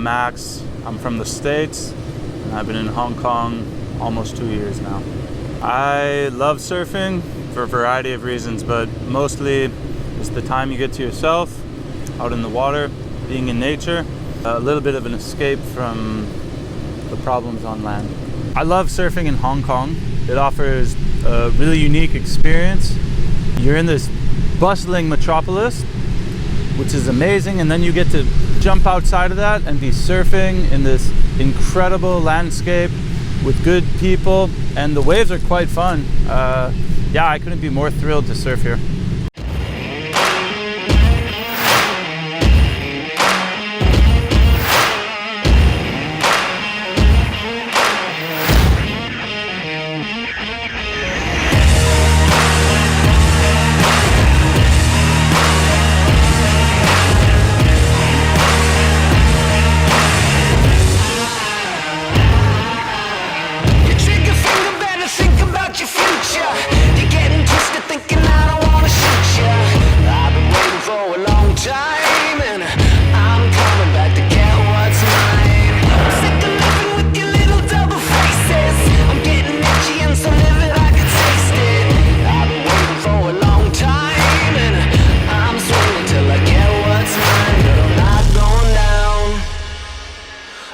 I'm Max. I'm from the States, and I've been in Hong Kong almost 2 years now. I love surfing for a variety of reasons, but mostly it's the time you get to yourself, out in the water, being in nature, a little bit of an escape from the problems on land. I love surfing in Hong Kong. It offers a really unique experience. You're in this bustling metropolis, which is amazing, and then you get to jump outside of that and be surfing in this incredible landscape with good people, and the waves are quite fun. Yeah, I couldn't be more thrilled to surf here.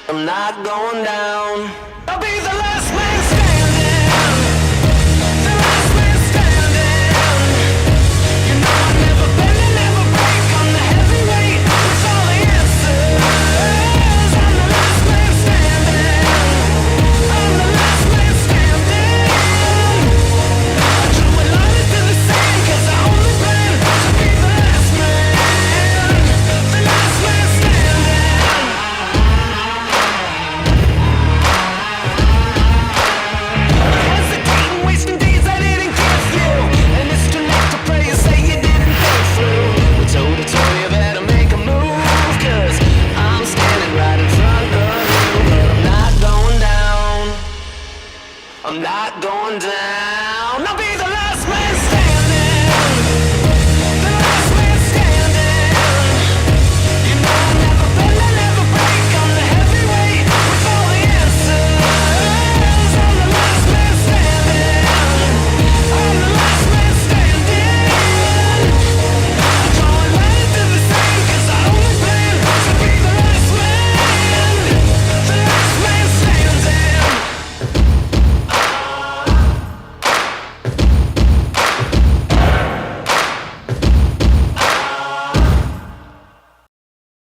I'm not going down. I'll be the last man standing. The last man standing. You know I never bend and never break. I'm the heavyweight with all the answers. I'm the last man standing. I'm the last man standing. I drew a line into the sand 'cause I only plan to be the last man. The last man standing. I'm not going down.